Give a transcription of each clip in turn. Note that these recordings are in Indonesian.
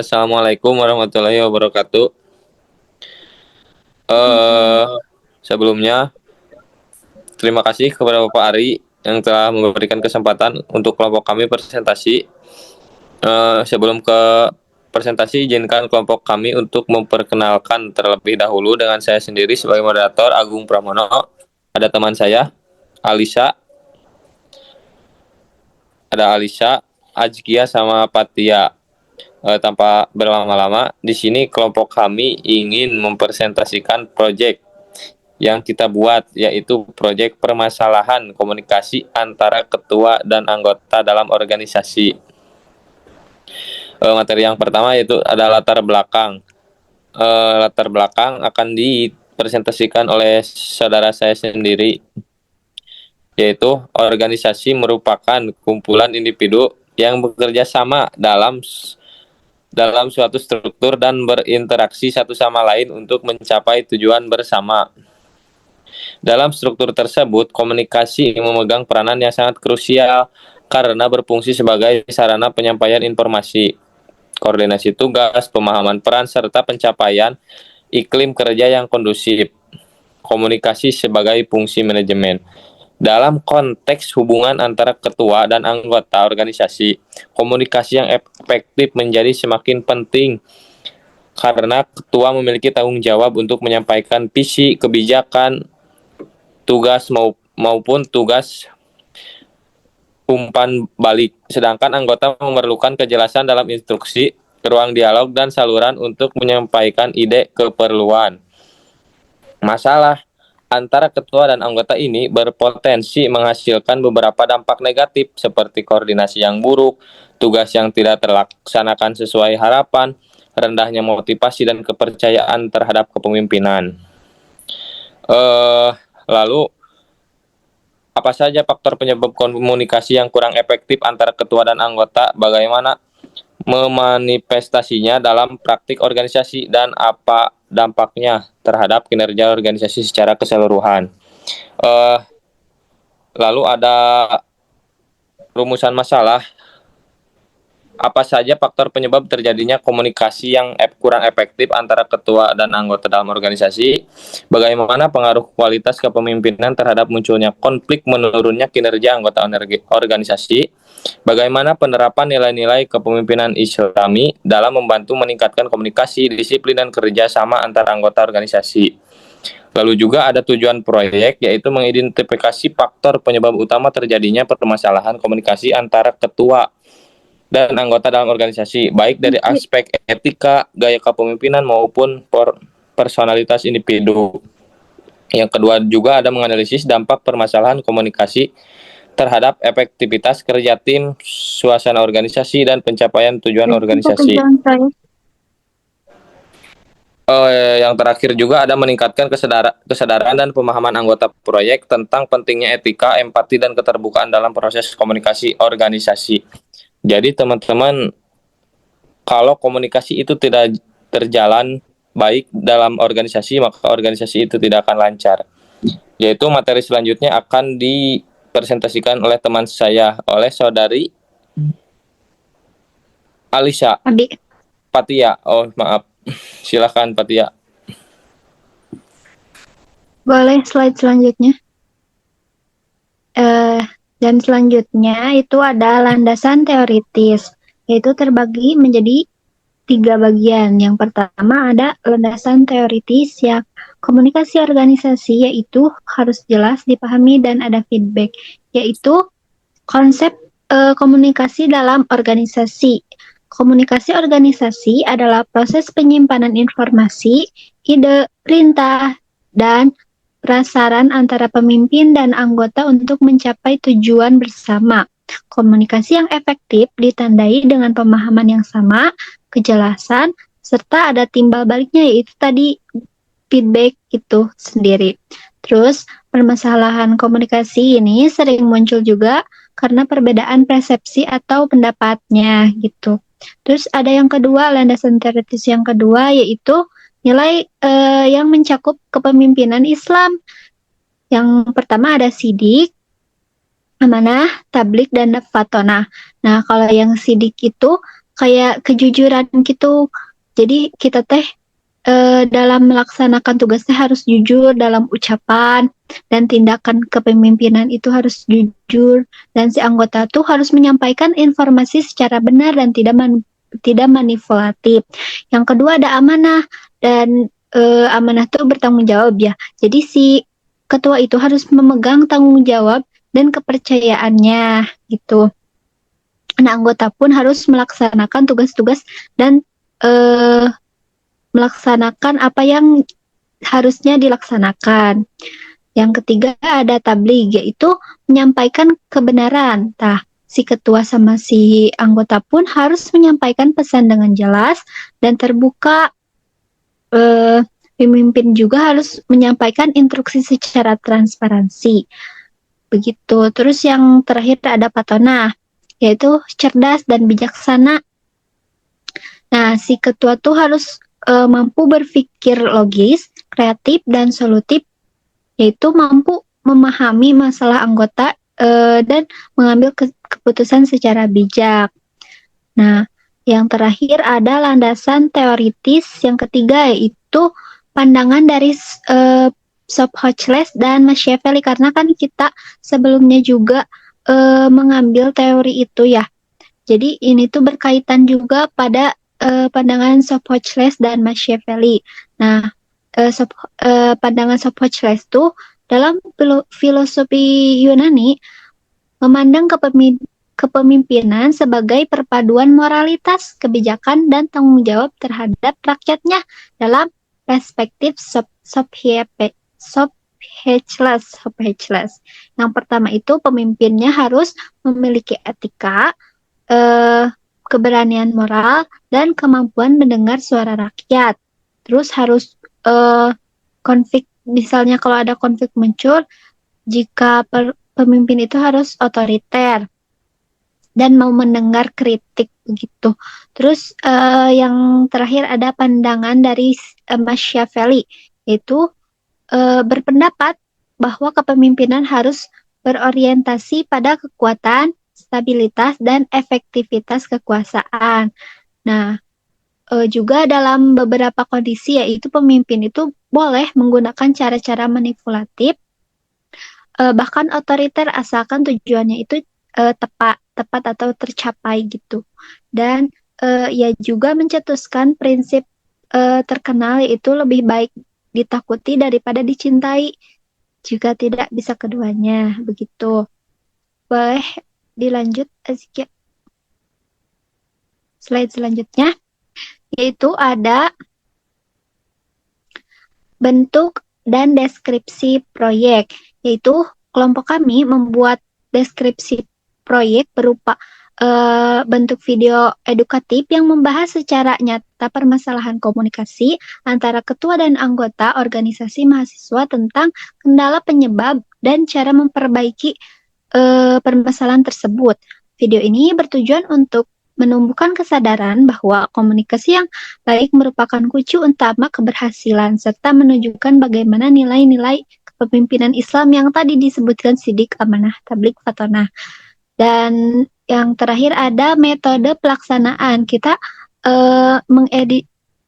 Assalamualaikum warahmatullahi wabarakatuh. Eh, Sebelumnya, terima kasih kepada Bapak Ari yang telah memberikan kesempatan untuk kelompok kami presentasi. Sebelum ke presentasi, izinkan kelompok kami untuk memperkenalkan terlebih dahulu dengan saya sendiri sebagai moderator Agung Pramono. Ada teman saya, Alisa, Ajkia sama Patia. Tanpa berlama-lama, di sini kelompok kami ingin mempresentasikan proyek yang kita buat, yaitu proyek permasalahan komunikasi antara ketua dan anggota dalam organisasi. Materi yang pertama yaitu ada latar belakang. Latar belakang akan dipresentasikan oleh saudara saya sendiri, yaitu organisasi merupakan kumpulan individu yang bekerja sama dalam suatu struktur dan berinteraksi satu sama lain untuk mencapai tujuan bersama. Dalam struktur tersebut, komunikasi memegang peranan yang sangat krusial karena berfungsi sebagai sarana penyampaian informasi, koordinasi tugas, pemahaman peran, serta pencapaian iklim kerja yang kondusif. Komunikasi sebagai fungsi manajemen. Dalam konteks hubungan antara ketua dan anggota organisasi, komunikasi yang efektif menjadi semakin penting karena ketua memiliki tanggung jawab untuk menyampaikan visi, kebijakan, tugas maupun tugas umpan balik. Sedangkan anggota memerlukan kejelasan dalam instruksi, ruang dialog, dan saluran untuk menyampaikan ide keperluan. Masalah antara ketua dan anggota ini berpotensi menghasilkan beberapa dampak negatif seperti koordinasi yang buruk, tugas yang tidak terlaksanakan sesuai harapan, rendahnya motivasi dan kepercayaan terhadap kepemimpinan. Lalu, apa saja faktor penyebab komunikasi yang kurang efektif antara ketua dan anggota? Bagaimana memanifestasinya dalam praktik organisasi dan apa dampaknya terhadap kinerja organisasi secara keseluruhan? Lalu ada rumusan masalah. Apa saja faktor penyebab terjadinya komunikasi yang kurang efektif antara ketua dan anggota dalam organisasi? Bagaimana pengaruh kualitas kepemimpinan terhadap munculnya konflik, menurunnya kinerja anggota organisasi? Bagaimana penerapan nilai-nilai kepemimpinan Islami dalam membantu meningkatkan komunikasi, disiplin, dan kerjasama antara anggota organisasi? Lalu juga ada tujuan proyek, yaitu mengidentifikasi faktor penyebab utama terjadinya permasalahan komunikasi antara ketua dan anggota dalam organisasi, baik dari aspek etika, gaya kepemimpinan, maupun personalitas individu. Yang kedua juga ada menganalisis dampak permasalahan komunikasi terhadap efektivitas kerja tim, suasana organisasi, dan pencapaian tujuan organisasi. Yang terakhir juga ada meningkatkan kesadaran dan pemahaman anggota proyek tentang pentingnya etika, empati, dan keterbukaan dalam proses komunikasi organisasi. Jadi teman-teman, kalau komunikasi itu tidak terjalan baik dalam organisasi, maka organisasi itu tidak akan lancar. Yaitu materi selanjutnya akan dipresentasikan oleh teman saya, oleh saudari Alisa. Patia. Oh, maaf. Silakan Patia. Boleh slide selanjutnya. Dan selanjutnya itu ada landasan teoritis, yaitu terbagi menjadi 3 bagian. Yang pertama ada landasan teoritis yang komunikasi organisasi, yaitu harus jelas dipahami dan ada feedback, yaitu konsep komunikasi dalam organisasi. Komunikasi organisasi adalah proses penyimpanan informasi, ide, perintah, dan prasaran antara pemimpin dan anggota untuk mencapai tujuan bersama. Komunikasi yang efektif ditandai dengan pemahaman yang sama, kejelasan, serta ada timbal baliknya, yaitu tadi feedback itu sendiri. Terus, permasalahan komunikasi ini sering muncul juga karena perbedaan persepsi atau pendapatnya gitu. Terus ada yang kedua, landasan teoritis yang kedua, yaitu nilai yang mencakup kepemimpinan Islam. Yang pertama ada sidik, amanah, tablik, dan fatonah. Nah, kalau yang sidik itu kayak kejujuran gitu. Jadi kita teh dalam melaksanakan tugasnya harus jujur dalam ucapan dan tindakan kepemimpinan itu harus jujur, dan si anggota tuh harus menyampaikan informasi secara benar dan tidak manipulatif. Yang kedua ada amanah, dan amanah tuh bertanggung jawab ya. Jadi si ketua itu harus memegang tanggung jawab dan kepercayaannya gitu. Nah, anggota pun harus melaksanakan tugas-tugas dan melaksanakan apa yang harusnya dilaksanakan. Yang ketiga ada tabligh, yaitu menyampaikan kebenaran. Nah, si ketua sama si anggota pun harus menyampaikan pesan dengan jelas dan terbuka. Pemimpin juga harus menyampaikan instruksi secara transparansi. Begitu. Terus yang terakhir ada patona, yaitu cerdas dan bijaksana. Nah, si ketua tuh harus mampu berpikir logis, kreatif, dan solutif, yaitu mampu memahami masalah anggota dan mengambil keputusan secara bijak. Nah, yang terakhir ada landasan teoritis yang ketiga, yaitu pandangan dari Sophocles dan Machiavelli, karena kan kita sebelumnya juga mengambil teori itu ya. Jadi ini tuh berkaitan juga pada pandangan Sophocles dan Machiavelli. Nah, pandangan Sophocles tuh dalam filosofi Yunani memandang kepemimpinan sebagai perpaduan moralitas, kebijakan, dan tanggung jawab terhadap rakyatnya dalam perspektif Sophocles. Yang pertama itu pemimpinnya harus memiliki etika, keberanian moral, dan kemampuan mendengar suara rakyat. Terus harus konflik, misalnya kalau ada konflik muncul, jika pemimpin itu harus otoriter dan mau mendengar kritik begitu. Terus yang terakhir ada pandangan dari Machiavelli, yaitu berpendapat bahwa kepemimpinan harus berorientasi pada kekuatan, stabilitas, dan efektivitas kekuasaan. Nah, juga dalam beberapa kondisi, yaitu pemimpin itu boleh menggunakan cara-cara manipulatif, bahkan otoriter, asalkan tujuannya itu tepat atau tercapai gitu. Dan ia juga mencetuskan prinsip terkenal, yaitu lebih baik ditakuti daripada dicintai, jika tidak bisa keduanya begitu. Boleh dilanjut, Azkia. Slide selanjutnya yaitu ada bentuk dan deskripsi proyek, yaitu kelompok kami membuat deskripsi proyek berupa bentuk video edukatif yang membahas secara nyata permasalahan komunikasi antara ketua dan anggota organisasi mahasiswa tentang kendala penyebab dan cara memperbaiki permasalahan tersebut. Video ini bertujuan untuk menumbuhkan kesadaran bahwa komunikasi yang baik merupakan kunci utama keberhasilan, serta menunjukkan bagaimana nilai-nilai kepemimpinan Islam yang tadi disebutkan sidik, amanah, tabligh, fatonah. Dan yang terakhir ada metode pelaksanaan. Kita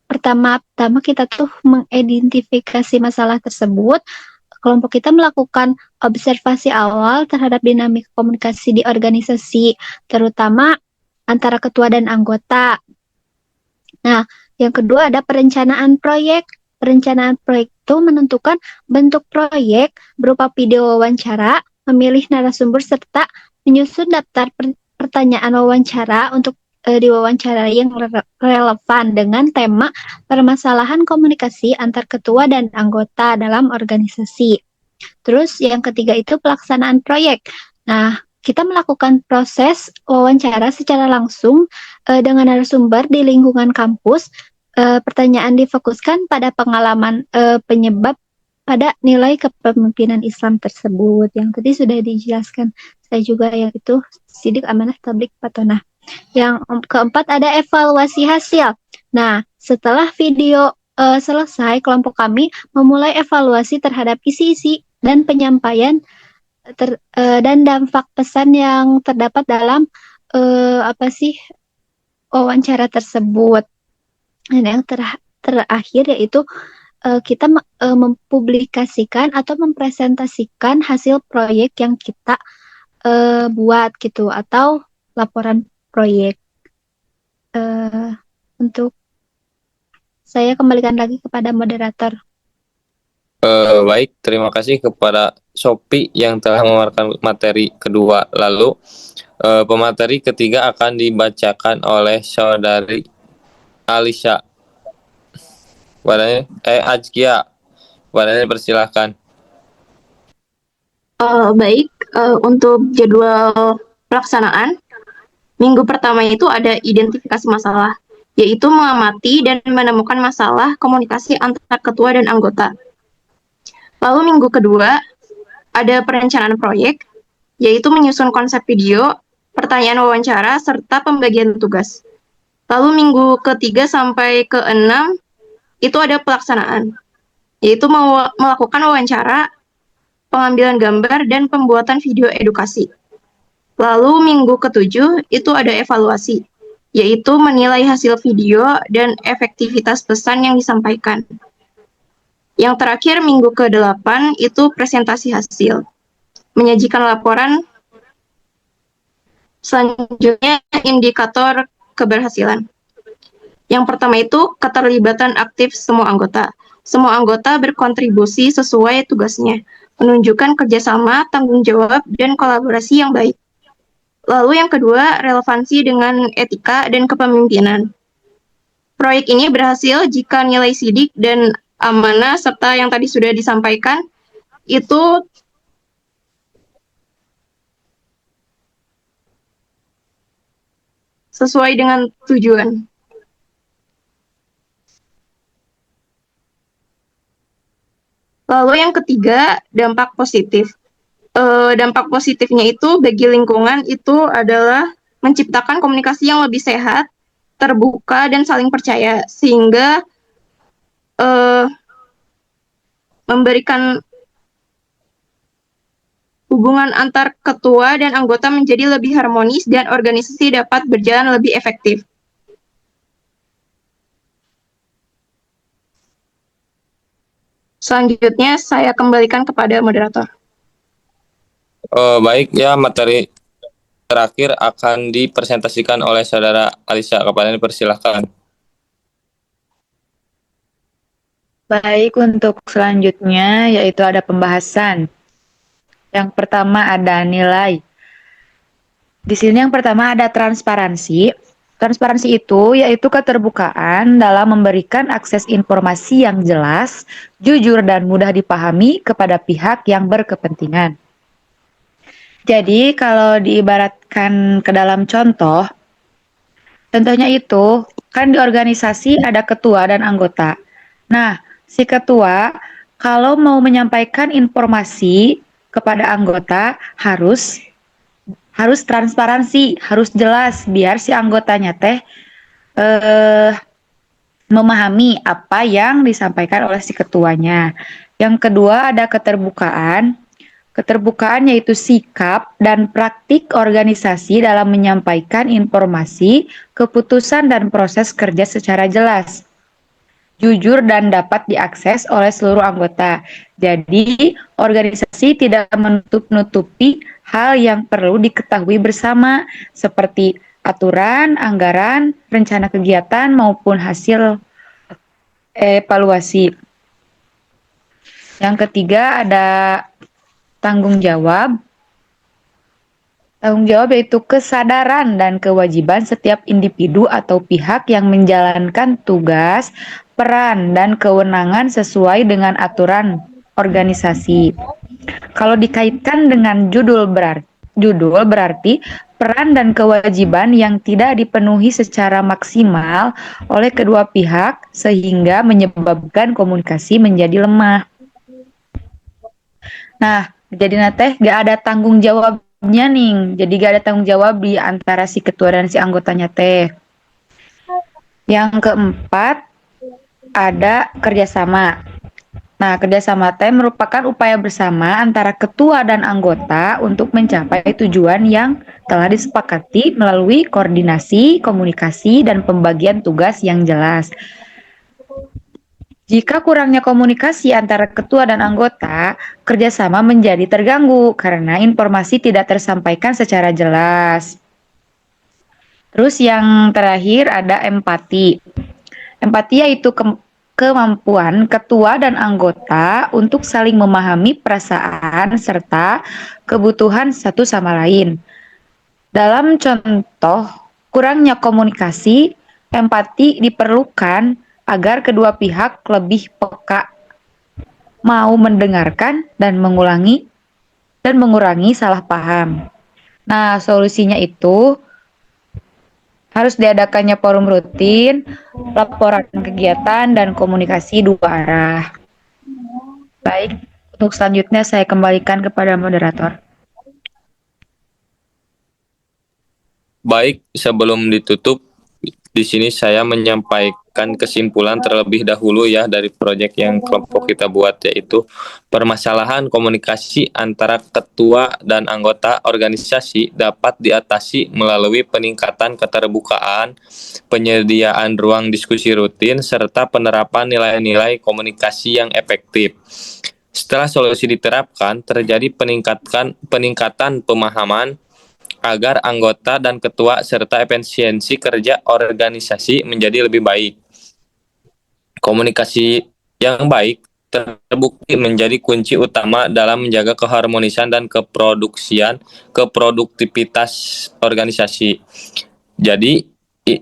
pertama kita tuh mengidentifikasi masalah tersebut. Kelompok kita melakukan observasi awal terhadap dinamika komunikasi di organisasi, terutama antara ketua dan anggota. Nah, yang kedua ada perencanaan proyek. Perencanaan proyek itu menentukan bentuk proyek berupa video wawancara, memilih narasumber, serta menyusun daftar pertanyaan wawancara untuk diwawancarai yang relevan dengan tema permasalahan komunikasi antar ketua dan anggota dalam organisasi. Terus yang ketiga itu pelaksanaan proyek. Nah, kita melakukan proses wawancara secara langsung dengan narasumber di lingkungan kampus. Pertanyaan difokuskan pada pengalaman penyebab pada nilai kepemimpinan Islam tersebut. Yang tadi sudah dijelaskan saya juga, yaitu sidik, amanah, tabligh, fatonah. Yang keempat ada evaluasi hasil. Nah, setelah video selesai, kelompok kami memulai evaluasi terhadap isi-isi dan penyampaian dan dampak pesan yang terdapat dalam wawancara tersebut. Dan yang terakhir yaitu kita mempublikasikan atau mempresentasikan hasil proyek yang kita buat gitu, atau laporan proyek. Untuk saya kembalikan lagi kepada moderator. Baik, terima kasih kepada Sophie yang telah memaparkan materi kedua. Lalu pemateri ketiga akan dibacakan oleh saudari Alisha. Azkia. Wadahnya persilahkan. Baik, untuk jadwal pelaksanaan, minggu pertama itu ada identifikasi masalah, yaitu mengamati dan menemukan masalah komunikasi antar ketua dan anggota. Lalu minggu kedua, ada perencanaan proyek, yaitu menyusun konsep video, pertanyaan wawancara, serta pembagian tugas. Lalu minggu ketiga sampai ke-6, itu ada pelaksanaan, yaitu melakukan wawancara, pengambilan gambar, dan pembuatan video edukasi. Lalu minggu ke-7 itu ada evaluasi, yaitu menilai hasil video dan efektivitas pesan yang disampaikan. Yang terakhir minggu ke-8 itu presentasi hasil, menyajikan laporan. Selanjutnya indikator keberhasilan. Yang pertama itu keterlibatan aktif semua anggota. Semua anggota berkontribusi sesuai tugasnya, menunjukkan kerjasama, tanggung jawab, dan kolaborasi yang baik. Lalu yang kedua, relevansi dengan etika dan kepemimpinan. Proyek ini berhasil jika nilai sidik dan amanah serta yang tadi sudah disampaikan itu sesuai dengan tujuan. Lalu yang ketiga, dampak positif. Dampak positifnya itu bagi lingkungan itu adalah menciptakan komunikasi yang lebih sehat, terbuka, dan saling percaya, sehingga memberikan hubungan antar ketua dan anggota menjadi lebih harmonis dan organisasi dapat berjalan lebih efektif. Selanjutnya, saya kembalikan kepada moderator. Baik ya, materi terakhir akan dipresentasikan oleh saudara Alisha. Kepadanya persilahkan. Baik, untuk selanjutnya yaitu ada pembahasan. Yang pertama ada nilai. Di sini yang pertama ada transparansi. Transparansi itu yaitu keterbukaan dalam memberikan akses informasi yang jelas, jujur dan mudah dipahami kepada pihak yang berkepentingan. Jadi kalau diibaratkan ke dalam contoh, contohnya itu kan di organisasi ada ketua dan anggota. Nah, si ketua kalau mau menyampaikan informasi kepada anggota harus transparansi, harus jelas biar si anggotanya memahami apa yang disampaikan oleh si ketuanya. Yang kedua ada keterbukaan. Keterbukaan yaitu sikap dan praktik organisasi dalam menyampaikan informasi, keputusan dan proses kerja secara jelas, jujur dan dapat diakses oleh seluruh anggota. Jadi, organisasi tidak menutup-nutupi hal yang perlu diketahui bersama, seperti aturan, anggaran, rencana kegiatan, maupun hasil evaluasi. Yang ketiga ada tanggung jawab. Tanggung jawab yaitu kesadaran dan kewajiban setiap individu atau pihak yang menjalankan tugas, peran, dan kewenangan sesuai dengan aturan organisasi. Kalau dikaitkan dengan judul berarti peran dan kewajiban yang tidak dipenuhi secara maksimal oleh kedua pihak sehingga menyebabkan komunikasi menjadi lemah. Nah, jadi gak ada tanggung jawabnya nih. Jadi gak ada tanggung jawab di antara si ketua dan si anggotanya teh. Yang keempat ada kerjasama. Nah, kerjasama tim merupakan upaya bersama antara ketua dan anggota untuk mencapai tujuan yang telah disepakati melalui koordinasi, komunikasi, dan pembagian tugas yang jelas. Jika kurangnya komunikasi antara ketua dan anggota, kerjasama menjadi terganggu karena informasi tidak tersampaikan secara jelas. Terus yang terakhir ada empati. Empati yaitu kemampuan ketua dan anggota untuk saling memahami perasaan serta kebutuhan satu sama lain. Dalam contoh, kurangnya komunikasi, empati diperlukan agar kedua pihak lebih peka, mau mendengarkan dan mengurangi salah paham. Nah, solusinya itu harus diadakannya forum rutin, laporan kegiatan, dan komunikasi dua arah. Baik, untuk selanjutnya saya kembalikan kepada moderator. Baik, sebelum ditutup, di sini saya menyampaikan kesimpulan terlebih dahulu ya dari proyek yang kelompok kita buat, yaitu permasalahan komunikasi antara ketua dan anggota organisasi dapat diatasi melalui peningkatan keterbukaan, penyediaan ruang diskusi rutin, serta penerapan nilai-nilai komunikasi yang efektif. Setelah solusi diterapkan, terjadi peningkatan pemahaman agar anggota dan ketua serta efisiensi kerja organisasi menjadi lebih baik. Komunikasi yang baik terbukti menjadi kunci utama dalam menjaga keharmonisan dan keproduktivitas organisasi. Jadi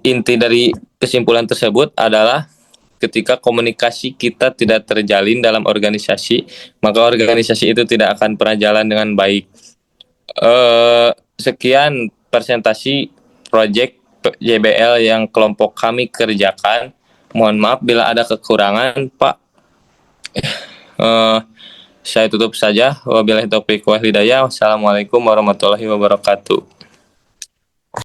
inti dari kesimpulan tersebut adalah ketika komunikasi kita tidak terjalin dalam organisasi, maka organisasi itu tidak akan pernah jalan dengan baik. Sekian presentasi proyek JBL yang kelompok kami kerjakan. Mohon maaf bila ada kekurangan, Pak. Saya tutup saja. Wabillahi taufiq wal hidayah. Wassalamualaikum warahmatullahi wabarakatuh.